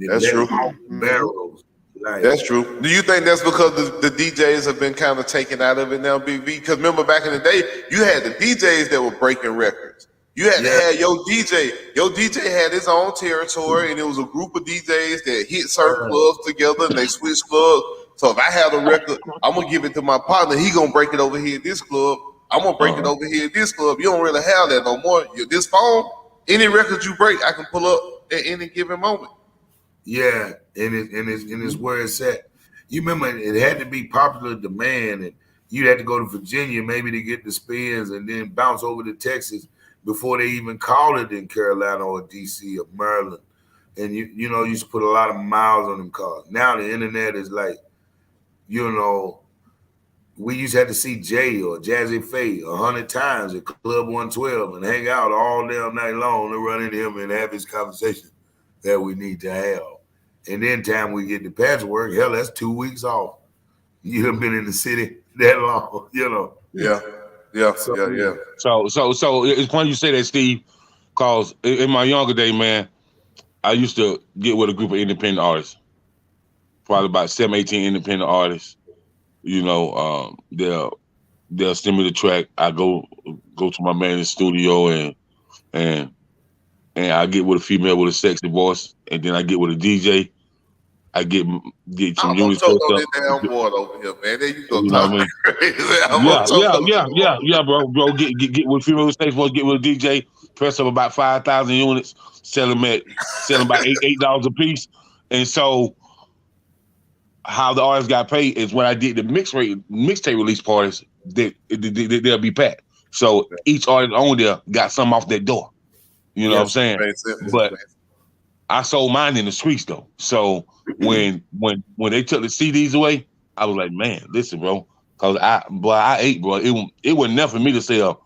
That's true. Barrels. That's true. Do you think that's because the DJs have been kind of taken out of it now, BB? Because remember back in the day, you had the DJs that were breaking records. You had to have your DJ. Your DJ had his own territory, and it was a group of DJs that hit certain clubs together, and they switched clubs. So if I have a record, I'm going to give it to my partner. He going to break it over here at this club. I'm going to break it over here at this club. You don't really have that no more. This phone, any records you break, I can pull up at any given moment. Yeah, and it's where it's at. You remember it had to be popular demand, and you'd have to go to Virginia maybe to get the spins and then bounce over to Texas before they even called it in Carolina or DC or Maryland. And you used to put a lot of miles on them cars. Now the internet is like, we used to have to see Jay or Jazzy Faye 100 times at Club 112 and hang out all damn night long and run into him and have his conversation that we need to have. And then time we get the patchwork, hell, that's 2 weeks off. You have been in the city that long, Yeah. So it's funny you say that, Steve, because in my younger day, man, I used to get with a group of independent artists, probably about 7, 18 independent artists. They'll send me the track. I go to my man in the studio and I get with a female with a sexy voice, and then I get with a DJ. I get some units. I'm on this damn board over here, man. There you go. Yeah, bro. Get with female with sexy voice. Get with a DJ. Press up about 5,000 units. Sell them about $8 a piece. And so, how the artists got paid is when I did the mixtape release parties. They'll be packed. So each artist on there got something off that door. You know what I'm saying? But I sold mine in the streets though. So when they took the CDs away, I was like, man, listen, bro, because I ate, bro. It was never for me to sell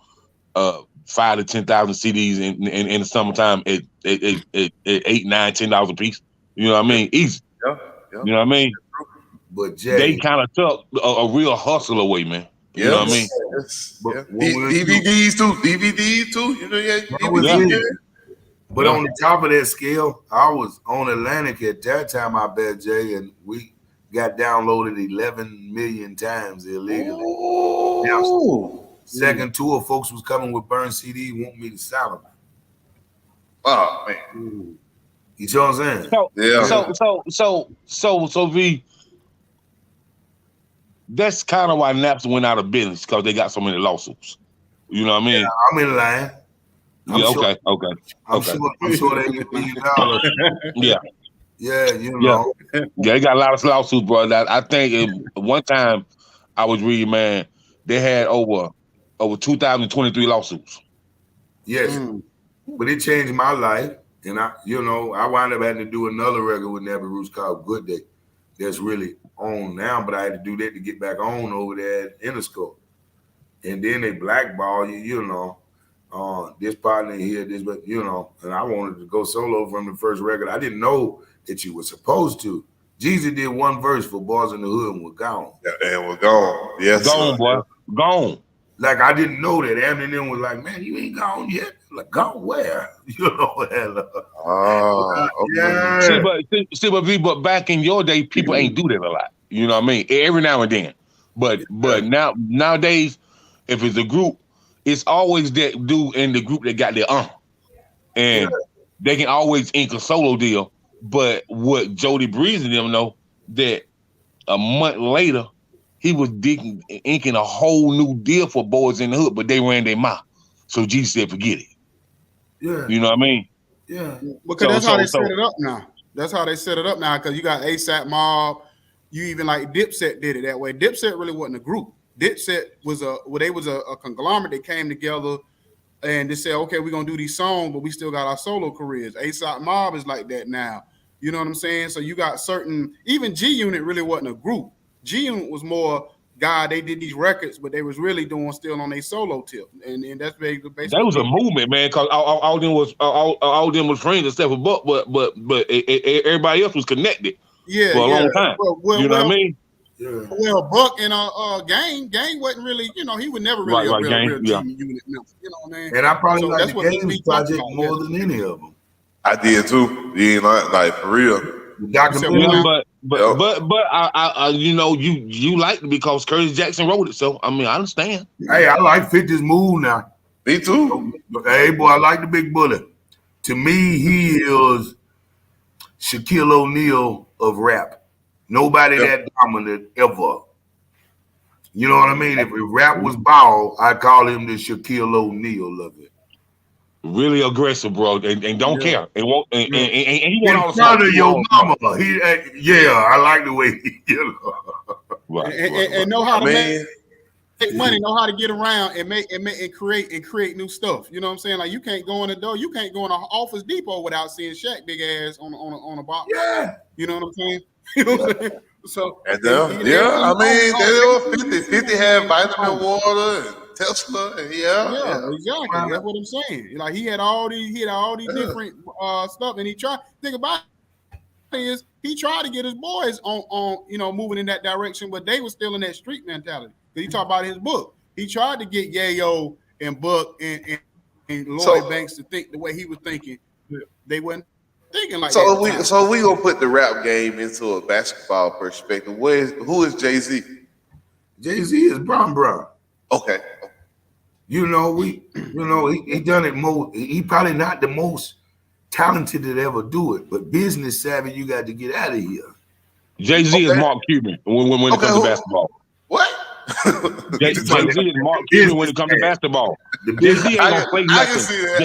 5,000 to 10,000 CDs in the summertime at $8, $9, $10 a piece. You know what I mean? Easy. Yeah. You know what I mean? But Jay, they kind of took a real hustle away, man. You know what I mean? DVDs too. But on the top of that scale, I was on Atlantic at that time, I bet, Jay, and we got downloaded 11 million times illegally. Now, second tour, folks was coming with burned CD, want me to sell them. Oh man, you know what I'm saying? So V. That's kind of why Napster went out of business, because they got so many lawsuits. You know what I mean? Yeah, I'm in line. I'm sure they get $1 million. Yeah, Yeah, they got a lot of lawsuits, bro. I think one time I was reading, man, they had over 2,023 lawsuits. Yes, but it changed my life, and I wound up having to do another record with Nappy Roots called Good Day. That's really on now, but I had to do that to get back on over there at Interscope. And then they blackball you, this partner here, but and I wanted to go solo from the first record. I didn't know that you were supposed to. Jeezy did one verse for Boys in the Hood and we're gone. Yeah, and we're gone. Yes, gone, boy. Gone. Like, I didn't know that. Eminem was like, man, you ain't gone yet. Like, gone where? Yeah. But back in your day, people ain't do that a lot. You know what I mean? Every now and then. But nowadays, if it's a group, it's always that dude in the group that got their and they can always ink a solo deal. But what Jody Breeze and them know, that a month later, he was inking a whole new deal for Boys in the Hood, but they ran their mouth. So G said, forget it. Yeah. You know what I mean? Yeah. Because that's how they set it up now. That's how they set it up now. Because you got ASAP Mob. You even like Dipset did it that way. Dipset really wasn't a group. Dipset was a conglomerate that came together and they said, okay, we're gonna do these songs, but we still got our solo careers. ASAP Mob is like that now. You know what I'm saying? So you got certain, even G Unit really wasn't a group. G Unit was more they did these records, but they was really doing still on a solo tip. And that's basically that was a movement, man, because all them was friends except for Buck, but everybody else was connected for a long time. You know what I mean? Yeah. Well, Buck and Gang wasn't really, he was never really a real G Unit member. You know what I mean? And I probably like the Games project more than any of them. I did too. You ain't like for real. But I you liked it because Curtis Jackson wrote it. So I mean, I understand. Hey, I like 50's move now. Me too. Hey, boy, I like the Big Bullet. To me, he is Shaquille O'Neal of rap. Nobody that dominant ever. You know what I mean? If rap was ball, I'd call him the Shaquille O'Neal of it. Really aggressive, bro, and don't care. And won't. And he want all the front of your mama. I like the way and know how to make money, know how to get around and create new stuff. You know what I'm saying? Like you can't go in the door, you can't go in an Office Depot without seeing Shaq big ass on a box. Yeah, you know what I'm saying? You know what I'm saying? So I mean, 50 had vitamin water and Tesla, and exactly. That's what I'm saying. Like he had all these different stuff, and he tried. Think about it is he tried to get his boys on moving in that direction, but they were still in that street mentality. He talked about his book. He tried to get Yayo and Buck and Lloyd Banks to think the way he was thinking. They weren't thinking like that. So we gonna put the rap game into a basketball perspective. Who is Jay-Z? Jay-Z is Brown. Okay. He done it more. He probably not the most talented to ever do it, but business savvy, you got to get out of here. Jay-Z is Mark Cuban when it comes to basketball. What? Jay-Z is Mark Cuban when it comes to basketball. Jay-Z ain't gonna play nothing.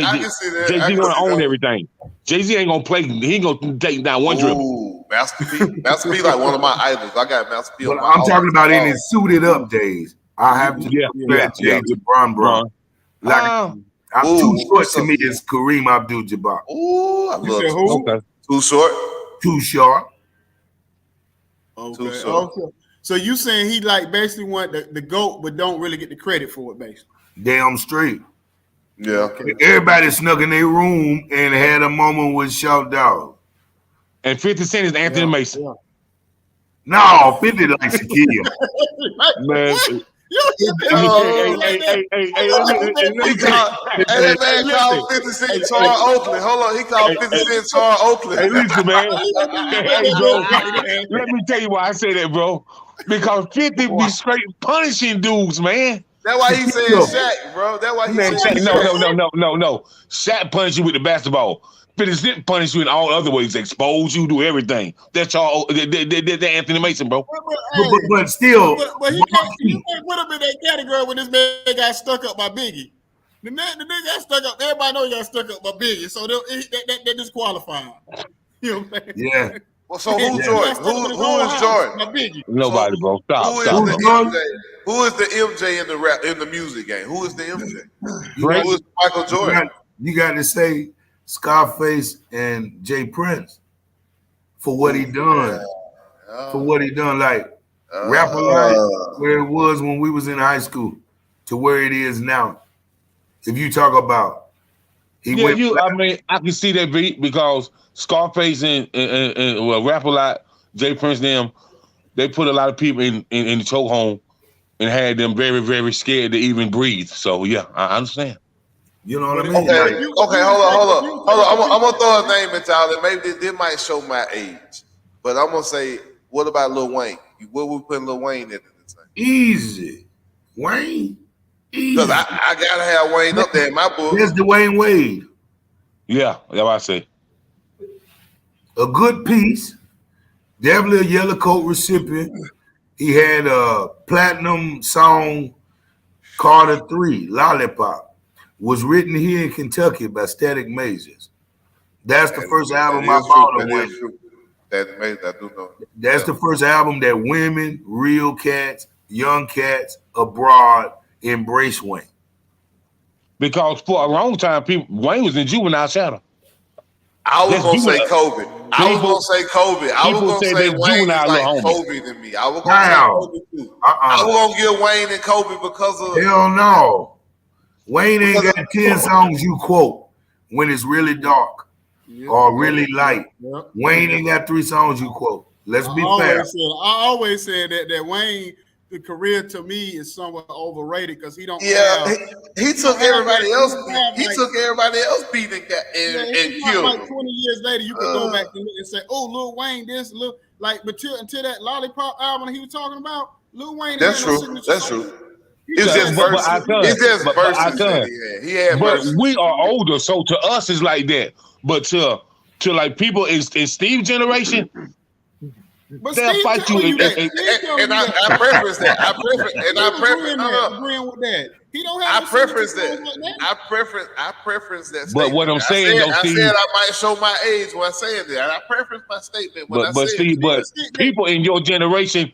I can see that. Jay-Z gonna own everything. Jay-Z ain't gonna play. He ain't gonna take down one dribble. Master P, like one of my idols. I got Master P. But I'm talking about in his suited up days. I have to Jay to Bron. Like I'm too short to me is Kareem Abdul-Jabbar. Ooh, I love who? Okay. Too short. Too short. Okay. Too short. Okay. So you saying he like basically want the GOAT, but don't really get the credit for it, basically. Damn straight. Yeah. Everybody snuck in their room and had a moment with Shout Dog. And 50 Cent is Anthony Mason. Yeah. No, 50 like Shaquille. Man. That man called 50 Cent Charles Oakley. Hold on, he called 50 Cent Charles Oakley. Hey, listen, man. Hey, bro. Let me tell you why I say that, bro. Because 50 be straight punishing dudes, man. That's why he said Shaq, bro. That's why he said Shaq. No. Shaq punished you with the basketball. 50 Cent punish you in all other ways, expose you, do everything. That's all. They're Anthony Mason, bro. But still, he put him in that category when this man got stuck up by Biggie. The nigga got stuck up. Everybody know he got stuck up by Biggie, so that disqualified. You know what I'm saying? Yeah. Well, so who's Jordan? Who is Jordan? Nobody, bro. Stop. Who is the MJ in the music game? Who is the MJ? Who is Michael Jordan? You got to say Scarface and Jay Prince for what he done. For what he done, like rapper life, where it was when we was in high school to where it is now. If you talk about, I mean, I can see that beat because Scarface and Rap a Lot, Jay Prince, them, they put a lot of people in the chokehold and had them very, very scared to even breathe. So yeah, I understand. You know what I mean? Okay, hold on. I'm gonna throw a name at y'all, and maybe this might show my age. But I'm gonna say, what about Lil Wayne? What we putting Lil Wayne in this thing? Easy, Wayne. Because I gotta have Wayne up there in my book. There's Dwayne Wade. Yeah, that's what I say. A good piece, Definitely a Yellow Coat recipient. He had a platinum song, Carter 3, Lollipop, was written here in Kentucky by Static Majors. That's the first album I bought of Wayne. Static Majors, I do know. That's the first album that women, real cats, young cats abroad embrace Wayne. Because for a long time, Wayne was in juvenile shadow. I was gonna say Kobe. I was gonna say Wayne is like Kobe to me. I was gonna say Kobe too. I was gonna give Wayne and Kobe because of hell no. Wayne ain't got 10 songs you quote when it's really dark or really light. Wayne ain't got 3 songs you quote. Let's be fair. I always said that Wayne, the career to me is somewhat overrated because he don't. Yeah, he took everybody else. He took everybody else beat and killed. Like 20 years later, you could go back and say, "Oh, Lil Wayne, this like." But until that Lollipop album he was talking about, Lil Wayne. That's true. That's true. It's just verses. It's just verses. He had verses. We are older, so to us it's like that. But to like people in Steve's generation. But they'll Steve fight you, and I preference that. I preference agreeing with that. He don't have. I preference that. I preference that. But what I'm saying, though, Steve, I said I might show my age when I said that. I preference my statement when I said Steve, but people in your generation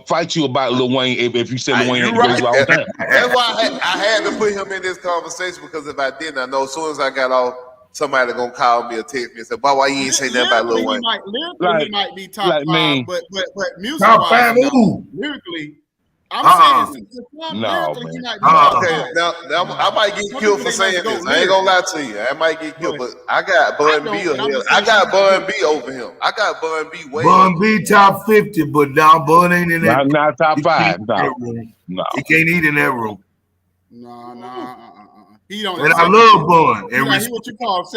fight you about Lil Wayne if you say Lil Wayne goes all the time. That's why I had to put him in this conversation because if I didn't, I know as soon as I got off. Somebody gonna call me or text me and say, "Why you ain't say nothing about Lil Wayne?" Lyrically, might be top 5, but music top 5, lyrically, I'm saying lyrically, he might be top 5. Okay, now I might get killed for saying this. I ain't gonna lie to you. I might get killed, but I got Bun B over him. I got Bun B over him. I got Bun B way. Bun B top 50, but now Bun ain't in that. Not top 5. No, he can't eat in that room. No. He don't. And I love Bun. And he what you call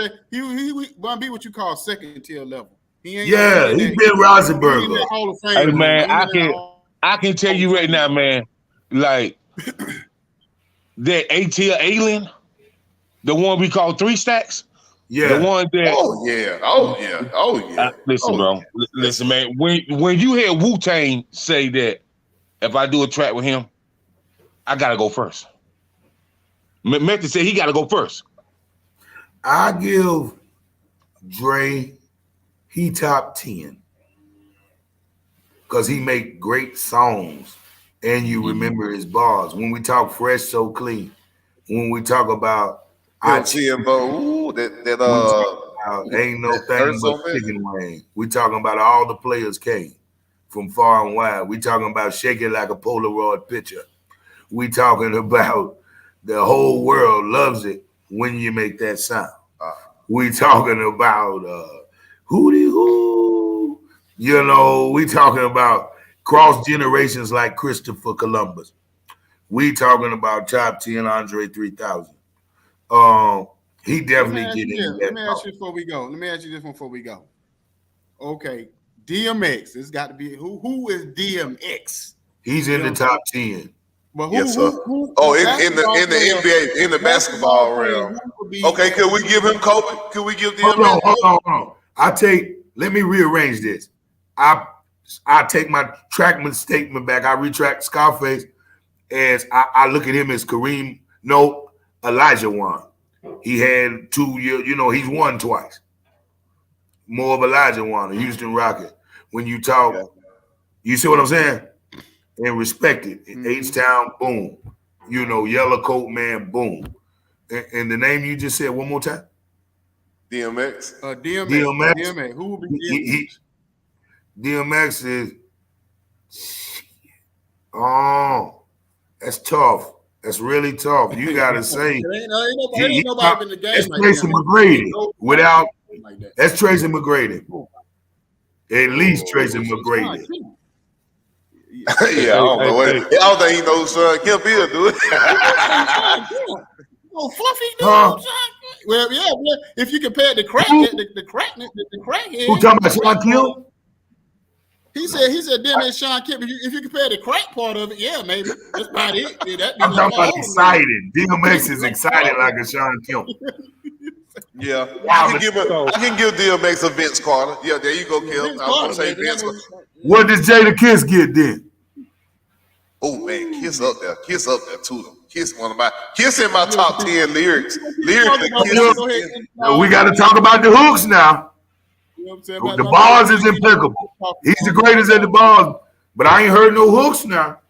Bun B what you call second tier level. He ain't. Yeah, he been Rosenberger. Hey man, I can tell you right now, man. Like that A-tier alien, the one we call 3 stacks. Yeah, the one that. Oh yeah. Listen, bro. Listen, man. When you hear Wu-Tang say that, if I do a track with him, I gotta go first. Method said he got to go first. I give Dre, he top 10 because he make great songs and you remember his bars. When we talk Fresh So Clean, when we talk about ain't no thing but chicken wing. We talking about all the players came from far and wide. We talking about Shake It Like a Polaroid Picture. We talking about the whole world loves it when you make that sound. We talking about hootie hoo. You know, we talking about cross generations like Christopher Columbus. We talking about top 10 Andre 3000. He definitely get in. Let me ask you before we go. Let me ask you this one before we go. Okay, DMX. It's got to be who is DMX? He's in the top 10. But in the NBA, in the basketball realm. Okay, could we give him Kobe? Could we give DMX? Hold on. Let me rearrange this. I take my trackman statement back. I retract Scarface as I look at him as Kareem. No, Elijah won. He had 2 years. You know, he's won twice. More of Elijah won, a Houston Rocket. When you talk, you see what I'm saying? And respect it. H-Town, boom. You know, Yellow Coat Man, boom. And the name you just said one more time? DMX. DMX. Who will be DMX? DMX is, that's tough. That's really tough. You got to say. Ain't nobody in the game. That's Tracy McGrady. That's Tracy McGrady. At least Tracy McGrady. Yeah, I don't know. I don't think he knows Sean Kemp here, dude. Fluffy dude. Well, yeah. If you compare the crackhead. Who talking about Sean Kemp? He said, damn it, Sean Kemp. If you compare the crack part of it, yeah, maybe that's about it. I'm talking about excited. DMX is excited like a Sean Kemp. Yeah, I can give DMX a Vince Carter. Yeah, there you go, Kim. I was gonna say Vince. What does Jada Kiss get then? Oh man, Kiss up there too. Kiss Kiss in my top 10 lyrics. Lyrically, we got to talk about the hooks now. The bars is impeccable. He's the greatest at the bars, but I ain't heard no hooks now.